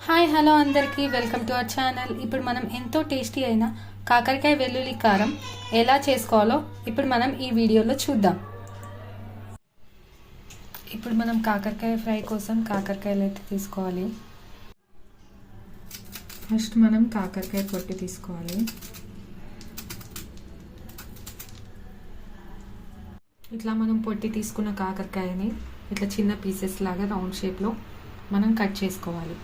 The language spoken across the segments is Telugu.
హాయ్ హలో అందరికీ వెల్కమ్ టు అవర్ ఛానల్. ఇప్పుడు మనం ఎంతో టేస్టీ అయిన కాకరకాయ వెల్లుల్లి కారం ఎలా చేసుకోవాలో ఇప్పుడు మనం ఈ వీడియోలో చూద్దాం. ఇప్పుడు మనం కాకరకాయ ఫ్రై కోసం కాకరకాయలు అయితే తీసుకోవాలి. ఫస్ట్ మనం కాకరకాయ పొట్టి తీసుకోవాలి. ఇట్లా మనం పొట్టి తీసుకున్న కాకరకాయని ఇట్లా చిన్న పీసెస్ లాగా రౌండ్ షేప్లో మనం కట్ చేసుకోవాలి.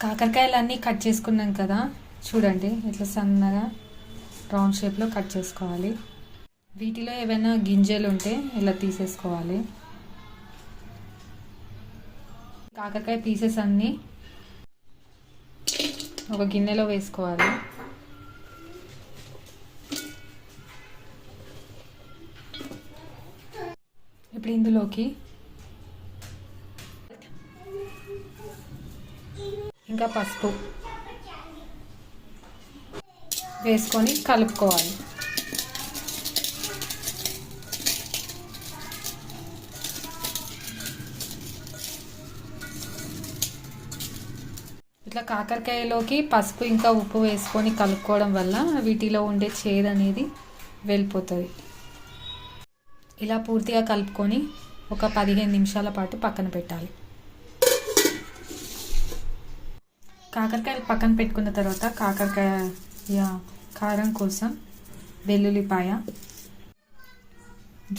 కాకరకాయలన్నీ కట్ చేసుకున్నాం కదా, చూడండి ఇట్లా సన్నగా రౌండ్ షేప్లో కట్ చేసుకోవాలి. వీటిలో ఏవైనా గింజలు ఉంటే ఇలా తీసేసుకోవాలి. కాకరకాయ పీసెస్ అన్నీ ఒక గిన్నెలో వేసుకోవాలి. ఇప్పుడు ఇందులోకి ఇంకా పసుపు వేసుకొని కలుపుకోవాలి. ఇట్లా కాకరకాయలోకి పసుపు ఇంకా ఉప్పు వేసుకొని కలుపుకోవడం వల్ల వీటిలో ఉండే చేదు అనేది వెళ్ళిపోతుంది. ఇలా పూర్తిగా కలుపుకొని ఒక 15 నిమిషాల పాటు పక్కన పెట్టాలి. కాకరకాయలు పక్కన పెట్టుకున్న తర్వాత కాకరకాయ కారం కోసం వెల్లుల్లిపాయ,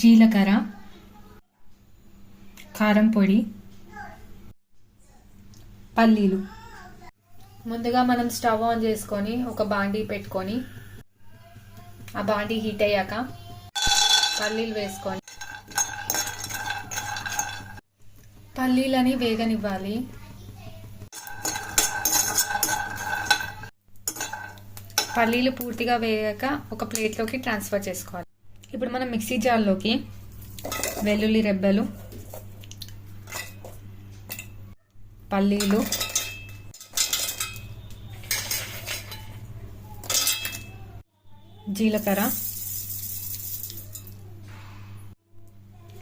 జీలకర్ర, కారం పొడి, పల్లీలు. ముందుగా మనం స్టవ్ ఆన్ చేసుకొని ఒక బాండీ పెట్టుకొని ఆ బాండీ హీట్ అయ్యాక పల్లీలు వేసుకొని పల్లీలని వేగనివ్వాలి. పల్లీలు పూర్తిగా వేగాక ఒక ప్లేట్లోకి ట్రాన్స్ఫర్ చేసుకోవాలి. ఇప్పుడు మనం మిక్సీ జార్లోకి వెల్లుల్లి రెబ్బలు, పల్లీలు, జీలకర్ర,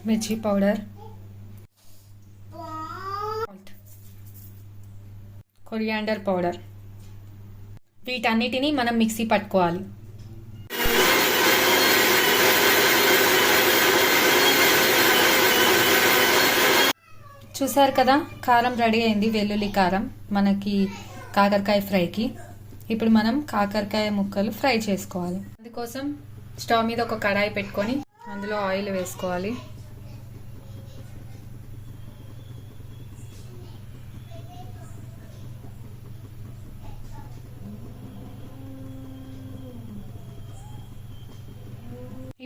మిర్చి పౌడర్, కొరియాండర్ పౌడర్, వీటన్నిటిని మనం మిక్సీ పట్టుకోవాలి. చూసారు కదా, కారం రెడీ అయింది. వెల్లుల్లి కారం మనకి కాకరకాయ ఫ్రైకి. ఇప్పుడు మనం కాకరకాయ ముక్కలు ఫ్రై చేసుకోవాలి. అందుకోసం స్టవ్ మీద ఒక కడాయి పెట్టుకొని అందులో ఆయిల్ వేసుకోవాలి.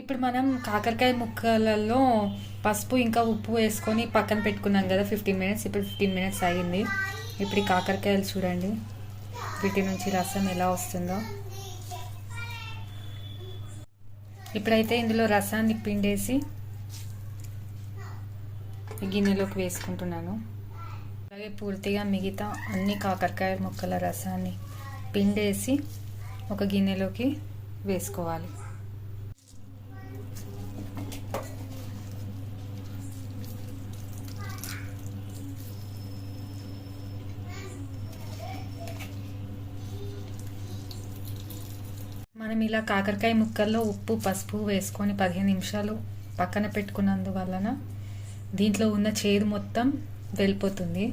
ఇప్పుడు మనం కాకరకాయ ముక్కలలో పసుపు ఇంకా ఉప్పు వేసుకొని పక్కన పెట్టుకున్నాం కదా 15 మినిట్స్. ఇప్పుడు 15 మినిట్స్ అయ్యింది. ఇప్పుడు ఈ కాకరకాయలు చూడండి, వీటి నుంచి రసం ఎలా వస్తుందో. ఇప్పుడైతే ఇందులో రసాన్ని పిండేసి గిన్నెలోకి వేసుకుంటున్నాను. అలాగే పూర్తిగా మిగతా అన్ని కాకరకాయ ముక్కల రసాన్ని పిండేసి ఒక గిన్నెలోకి వేసుకోవాలి. మనం ఇలా కాకరకాయ ముక్కల్లో ఉప్పు పసుపు వేసుకొని 15 నిమిషాలు పక్కన పెట్టుకున్నందువలన దీంట్లో ఉన్న చేదు మొత్తం వెళ్ళిపోతుంది.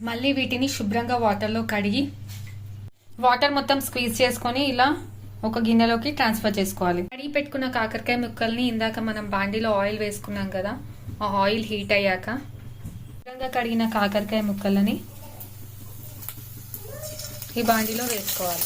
మళ్ళీ వీటిని శుభ్రంగా వాటర్లో కడిగి వాటర్ మొత్తం స్క్వీజ్ చేసుకొని ఇలా ఒక గిన్నెలోకి ట్రాన్స్ఫర్ చేసుకోవాలి. కడిగి పెట్టుకున్న కాకరకాయ ముక్కల్ని ఇందాక మనం బాండీలో ఆయిల్ వేసుకున్నాం కదా, ఆ ఆయిల్ హీట్ అయ్యాక శుభ్రంగా కడిగిన కాకరకాయ ముక్కలని ఈ బాండీలో వేసుకోవాలి.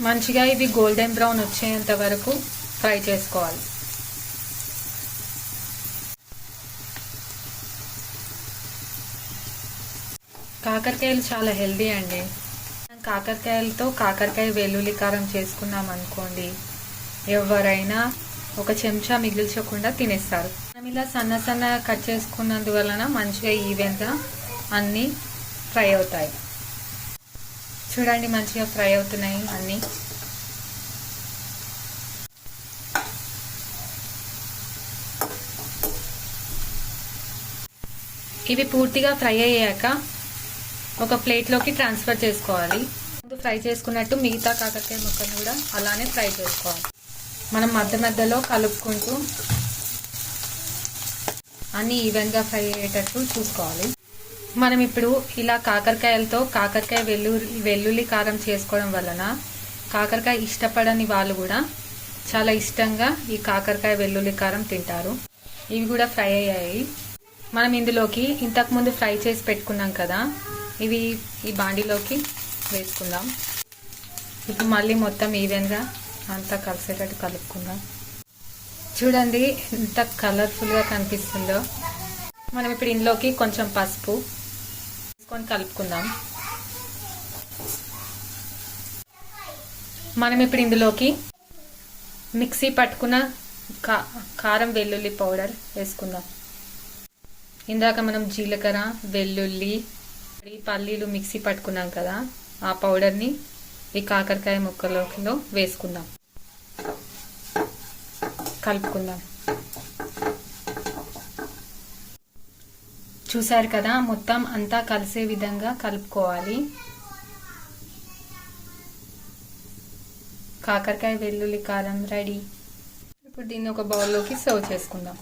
మంచిగా ఇవి గోల్డెన్ బ్రౌన్ వచ్చేంత వరకు ఫ్రై చేసుకోవాలి. కాకరకాయలు చాలా హెల్దీ అండి. కాకరకాయలతో కాకరకాయ వెల్లుల్లి కారం చేసుకున్నాం అనుకోండి, ఎవరైనా ఒక చెంచా మిగిల్చకుండా తినేస్తారు. మనం ఇలా సన్న సన్నగా కట్ చేసుకున్నందువలన మంచిగా ఈవెన్గా అన్నీ ఫ్రై అవుతాయి. చూడండి మంచిగా ఫ్రై అవుతున్నాయి అన్నీ. ఇవి పూర్తిగా ఫ్రై అయ్యాక ఒక ప్లేట్లోకి ట్రాన్స్ఫర్ చేసుకోవాలి. ముందు ఫ్రై చేసుకున్నట్టు మిగతా కాకరకాయ ముక్కలు కూడా అలానే ఫ్రై చేసుకోవాలి. మనం మధ్య మధ్యలో కలుపుకుంటూ అన్నీ ఈవెన్గా ఫ్రై అయ్యేటట్టు చూసుకోవాలి. మనం ఇప్పుడు ఇలా కాకరకాయలతో కాకరకాయ వెల్లుల్లి కారం చేసుకోవడం వలన కాకరకాయ ఇష్టపడని వాళ్ళు కూడా చాలా ఇష్టంగా ఈ కాకరకాయ వెల్లుల్లి కారం తింటారు. ఇవి కూడా ఫ్రై అయ్యాయి. మనం ఇందులోకి ఇంతకుముందు ఫ్రై చేసి పెట్టుకున్నాం కదా, ఇవి ఈ బాండీలోకి వేసుకుందాం. ఇప్పుడు మళ్ళీ మొత్తం ఈవెన్గా అంతా కలిసేటట్టు కలుపుకుందాం. చూడండి ఎంత కలర్ఫుల్గా కనిపిస్తుందో. మనం ఇప్పుడు ఇందులోకి కొంచెం పసుపు వేసుకొని కలుపుకుందాం. మనం ఇప్పుడు ఇందులోకి మిక్సీ పట్టుకున్న కారం వెల్లుల్లి పౌడర్ వేసుకుందాం. ఇందాక మనం జీలకర్ర, వెల్లుల్లి, పల్లీలు మిక్సీ పట్టుకున్నాం కదా, ఆ పౌడర్ని ఈ కాకరకాయ ముక్కలో వేసుకుందాం. కలుపుకుందాం. చూసారు కదా, మొత్తం అంతా కలిసే విధంగా కలుపుకోవాలి. కాకరకాయ వెల్లుల్లి కారం రెడీ. ఇప్పుడు దీన్ని ఒక బౌల్లోకి సర్వ్ చేసుకుందాం.